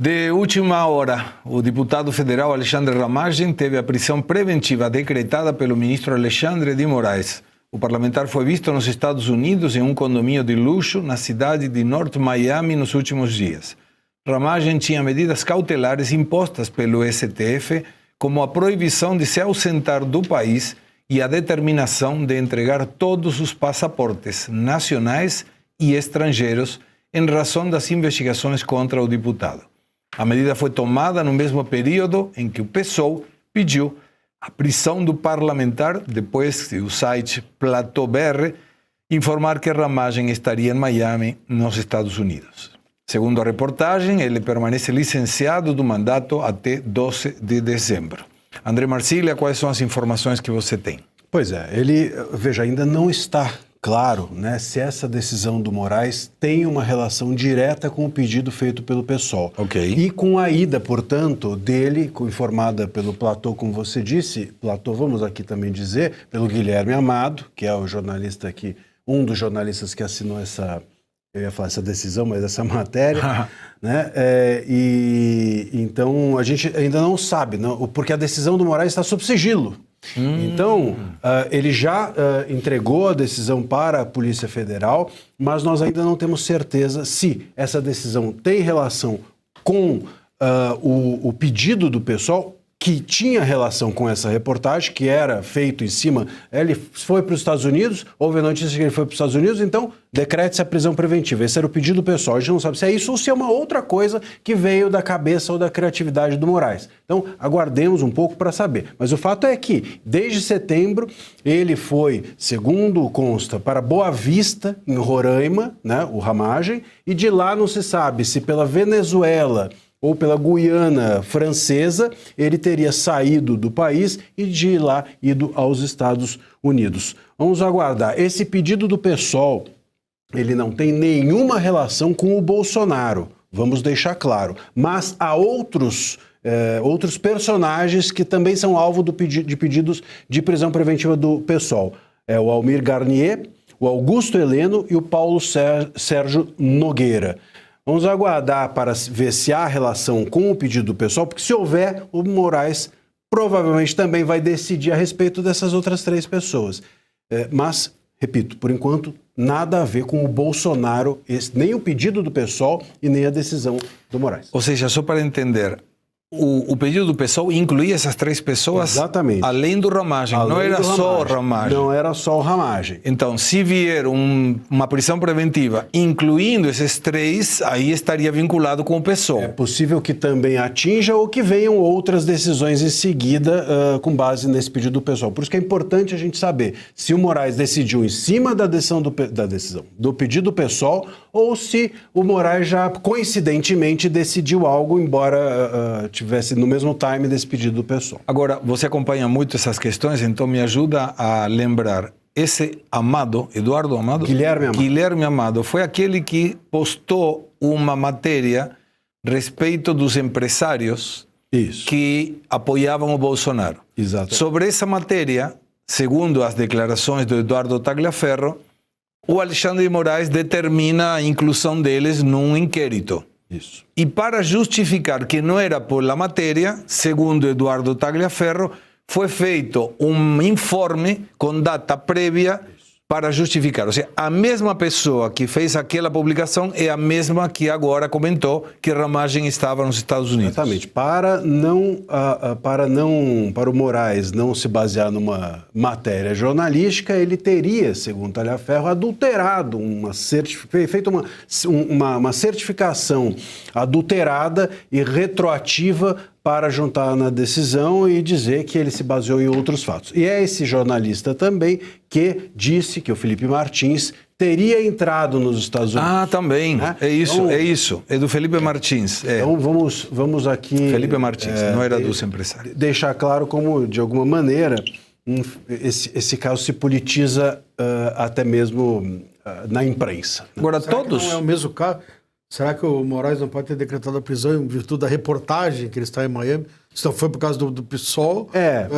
De última hora, o deputado federal Alexandre Ramagem teve a prisão preventiva decretada pelo ministro Alexandre de Moraes. O parlamentar foi visto nos Estados Unidos em um condomínio de luxo na cidade de North Miami nos últimos dias. Ramagem tinha medidas cautelares impostas pelo STF, como a proibição de se ausentar do país e a determinação de entregar todos os passaportes nacionais e estrangeiros em razão das investigações contra o deputado. A medida foi tomada no mesmo período em que o PSOL pediu a prisão do parlamentar depois que o site Platô BR informar que Ramagem estaria em Miami, nos Estados Unidos. Segundo a reportagem, ele permanece licenciado do mandato até 12 de dezembro. André Marcília, quais são as informações que você tem? Pois é, ele, veja, ainda não está claro, né, se essa decisão do Moraes tem uma relação direta com o pedido feito pelo PSOL. Ok. E com a ida, portanto, dele, informada pelo Platô, como você disse, Platô, vamos aqui também dizer, pelo Guilherme Amado, que é o jornalista que, um dos jornalistas que assinou essa, eu ia falar essa decisão, mas essa matéria, né? E então a gente ainda não sabe, não, porque a decisão do Moraes está sob sigilo. Então, ele já entregou a decisão para a Polícia Federal, mas nós ainda não temos certeza se essa decisão tem relação com o pedido do PSOL, que tinha relação com essa reportagem, que era feito em cima. Ele foi para os Estados Unidos, houve a notícia que ele foi para os Estados Unidos, então decrete-se a prisão preventiva. Esse era o pedido do PSOL. A gente não sabe se é isso ou se é uma outra coisa que veio da cabeça ou da criatividade do Moraes. Então, aguardemos um pouco para saber. Mas o fato é que, desde setembro, ele foi, segundo consta, para Boa Vista, em Roraima, né, o Ramagem, e de lá não se sabe se pela Venezuela ou pela Guiana Francesa, ele teria saído do país e de lá ido aos Estados Unidos. Vamos aguardar. Esse pedido do PSOL, ele não tem nenhuma relação com o Bolsonaro, vamos deixar claro. Mas há outros personagens que também são alvo de pedidos de prisão preventiva do PSOL. É o Almir Garnier, o Augusto Heleno e o Paulo Sérgio Nogueira. Vamos aguardar para ver se há relação com o pedido do PSOL, porque se houver, o Moraes provavelmente também vai decidir a respeito dessas outras três pessoas. Mas, repito, por enquanto, nada a ver com o Bolsonaro, nem o pedido do PSOL e nem a decisão do Moraes. Ou seja, só para entender, o pedido do PSOL incluía essas três pessoas. Exatamente. Além do Ramagem, não era só o Ramagem. Não era só o Ramagem. Então, se vier uma prisão preventiva incluindo esses três, aí estaria vinculado com o PSOL. É possível que também atinja ou que venham outras decisões em seguida com base nesse pedido do PSOL. Por isso que é importante a gente saber se o Moraes decidiu em cima da decisão do pedido do PSOL ou se o Moraes já coincidentemente decidiu algo, embora tivesse no mesmo time desse pedido do PSOL. Agora, você acompanha muito essas questões, então me ajuda a lembrar. Esse Amado, Eduardo Amado? Guilherme Amado, foi aquele que postou uma matéria a respeito dos empresários que apoiavam o Bolsonaro. Exato. Sobre essa matéria, segundo as declarações do Eduardo Tagliaferro, o Alexandre de Moraes determina a inclusão deles num inquérito. Isso. E para justificar que não era por la matéria, segundo Eduardo Tagliaferro, foi feito um informe com data prévia para justificar. Ou seja, a mesma pessoa que fez aquela publicação é a mesma que agora comentou que Ramagem estava nos Estados Unidos. Exatamente. Para o Moraes não se basear numa matéria jornalística, ele teria, segundo Tagliaferro, adulterado, feito uma certificação adulterada e retroativa para juntar na decisão e dizer que ele se baseou em outros fatos. E é esse jornalista também que disse que o Felipe Martins teria entrado nos Estados Unidos. Ah, também. Né? É isso. É do Felipe Martins. É. Então vamos aqui... Felipe Martins, não era dos empresários. Deixar claro como, de alguma maneira, esse caso se politiza até mesmo na imprensa. Agora, Será todos... que não é o mesmo caso? Será que o Moraes não pode ter decretado a prisão em virtude da reportagem que ele está em Miami? Se não foi por causa do PSOL,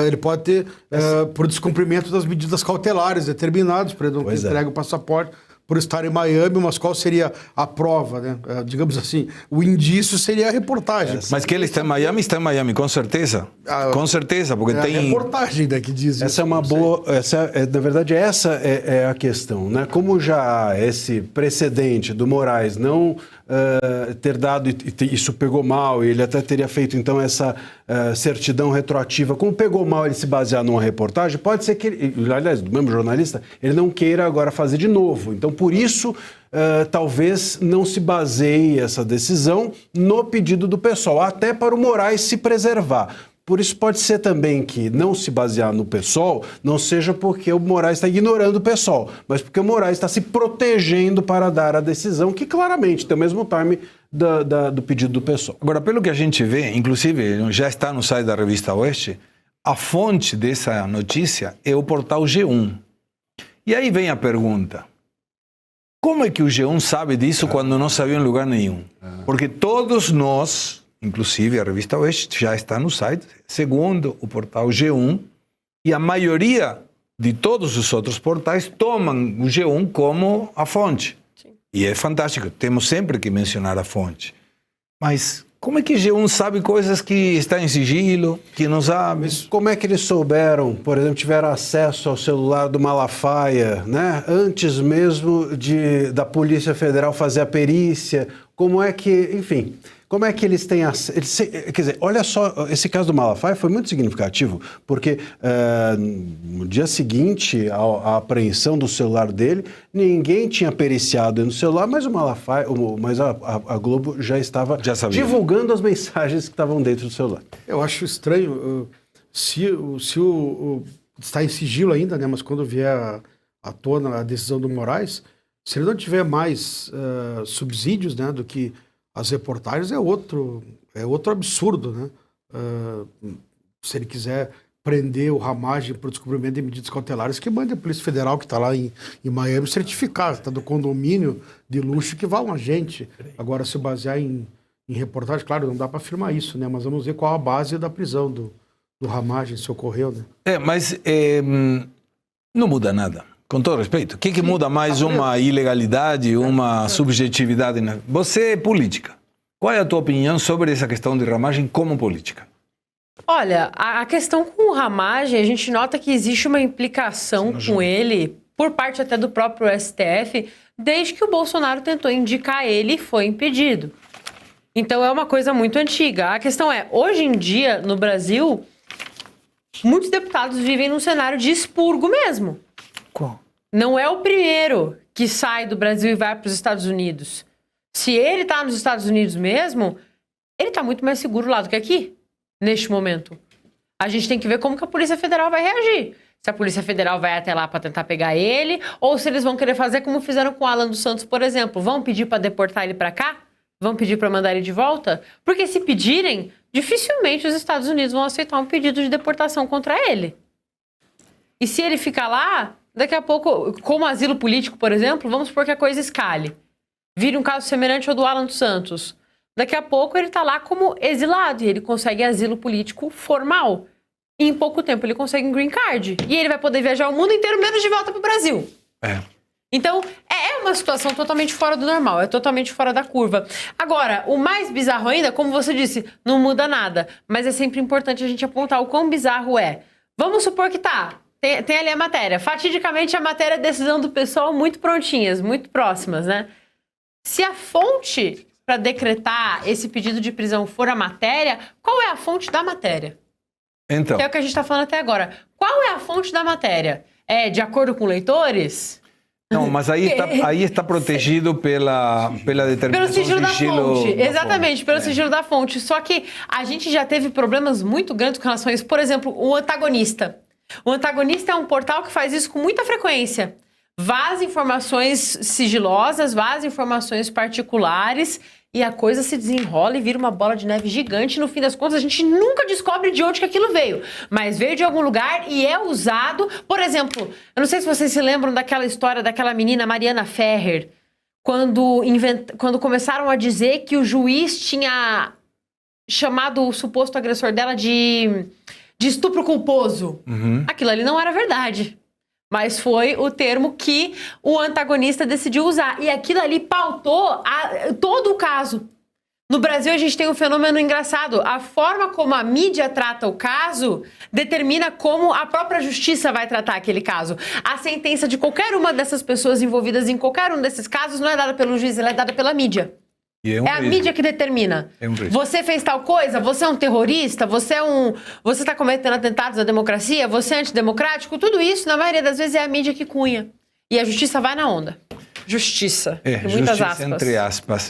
ele pode ter, por descumprimento das medidas cautelares determinadas, para ele não ter entregue o passaporte por estar em Miami, mas qual seria a prova, né? Digamos assim, o indício seria a reportagem. Mas que ele está em Miami, com certeza. Com certeza, porque tem... a reportagem, né, que diz isso. Essa é uma boa... na verdade, essa é a questão, né? Como já há esse precedente do Moraes não ter dado, e isso pegou mal, e ele até teria feito, então, essa certidão retroativa. Como pegou mal ele se basear numa reportagem, pode ser que ele, aliás, do mesmo jornalista, ele não queira agora fazer de novo. Então, por isso, talvez não se baseie essa decisão no pedido do PSOL, até para o Moraes se preservar. Por isso pode ser também que não se basear no PSOL não seja porque o Moraes está ignorando o PSOL, mas porque o Moraes está se protegendo para dar a decisão que claramente tem o mesmo time do pedido do PSOL. Agora, pelo que a gente vê, inclusive já está no site da Revista Oeste, a fonte dessa notícia é o portal G1. E aí vem a pergunta: como é que o G1 sabe disso quando não sabia em lugar nenhum? Porque todos nós, inclusive a Revista Oeste, já está no site, segundo o portal G1, e a maioria de todos os outros portais tomam o G1 como a fonte. Sim. E é fantástico, temos sempre que mencionar a fonte. Mas como é que o G1 sabe coisas que estão em sigilo, que não sabe? Como é que eles souberam, por exemplo, tiveram acesso ao celular do Malafaia, né? Antes mesmo da Polícia Federal fazer a perícia? Como é que, enfim... Como é que eles têm acesso? Quer dizer, olha só, esse caso do Malafaia foi muito significativo, porque no dia seguinte à apreensão do celular dele, ninguém tinha periciado no celular, mas o Malafaia, a Globo já estava divulgando as mensagens que estavam dentro do celular. Eu acho estranho, está em sigilo ainda, né? Mas quando vier à tona a decisão do Moraes, se ele não tiver mais subsídios, né, do que as reportagens, é outro absurdo, né? Se ele quiser prender o Ramagem por descumprimento de medidas cautelares, que mande a Polícia Federal, que está lá em Miami, certificar, está do condomínio de luxo que vai um agente. Agora, se basear em reportagem, claro, não dá para afirmar isso, né? Mas vamos ver qual a base da prisão do Ramagem, se ocorreu, né? Mas não muda nada. Com todo respeito, o que muda mais uma ilegalidade, uma subjetividade? Você é política. Qual é a tua opinião sobre essa questão de Ramagem como política? Olha, a questão com o Ramagem, a gente nota que existe uma implicação com ele, por parte até do próprio STF, desde que o Bolsonaro tentou indicar ele e foi impedido. Então é uma coisa muito antiga. A questão é, hoje em dia, no Brasil, muitos deputados vivem num cenário de expurgo mesmo. Qual? Não é o primeiro que sai do Brasil e vai para os Estados Unidos. Se ele está nos Estados Unidos mesmo, ele está muito mais seguro lá do que aqui, neste momento. A gente tem que ver como que a Polícia Federal vai reagir. Se a Polícia Federal vai até lá para tentar pegar ele, ou se eles vão querer fazer como fizeram com o Alan dos Santos, por exemplo. Vão pedir para deportar ele para cá? Vão pedir para mandar ele de volta? Porque se pedirem, dificilmente os Estados Unidos vão aceitar um pedido de deportação contra ele. E se ele ficar lá, daqui a pouco, como asilo político, por exemplo, vamos supor que a coisa escale. Vire um caso semelhante ao do Alan dos Santos. Daqui a pouco ele está lá como exilado e ele consegue asilo político formal. E em pouco tempo ele consegue um green card. E ele vai poder viajar o mundo inteiro, menos de volta para o Brasil. Então, é uma situação totalmente fora do normal, é totalmente fora da curva. Agora, o mais bizarro ainda, como você disse, não muda nada. Mas é sempre importante a gente apontar o quão bizarro é. Vamos supor que tem ali a matéria. Fatidicamente, a matéria é decisão do pessoal muito prontinhas, muito próximas, né? Se a fonte para decretar esse pedido de prisão for a matéria, qual é a fonte da matéria? Então. Que é o que a gente está falando até agora. Qual é a fonte da matéria? É de acordo com leitores? Não, mas aí está protegido pela determinação pelo sigilo da fonte. Da Exatamente, fonte. pelo sigilo da fonte. Só que a gente já teve problemas muito grandes com relação a isso. Por exemplo, o Antagonista. O Antagonista é um portal que faz isso com muita frequência. Vaza informações sigilosas, vaza informações particulares e a coisa se desenrola e vira uma bola de neve gigante. No fim das contas, a gente nunca descobre de onde que aquilo veio, mas veio de algum lugar e é usado. Por exemplo, eu não sei se vocês se lembram daquela história daquela menina Mariana Ferrer, quando começaram a dizer que o juiz tinha chamado o suposto agressor dela de estupro culposo. Aquilo ali não era verdade. Mas foi o termo que o antagonista decidiu usar. E aquilo ali pautou todo o caso. No Brasil, a gente tem um fenômeno engraçado. A forma como a mídia trata o caso determina como a própria justiça vai tratar aquele caso. A sentença de qualquer uma dessas pessoas envolvidas em qualquer um desses casos não é dada pelo juiz, ela é dada pela mídia. E É a risco. mídia que determina. É um risco. Você fez tal coisa, você é um terrorista, você está cometendo atentados à democracia, você é antidemocrático, tudo isso, na maioria das vezes, é a mídia que cunha. E a justiça vai na onda. Justiça. É, com muitas justiça aspas. entre aspas.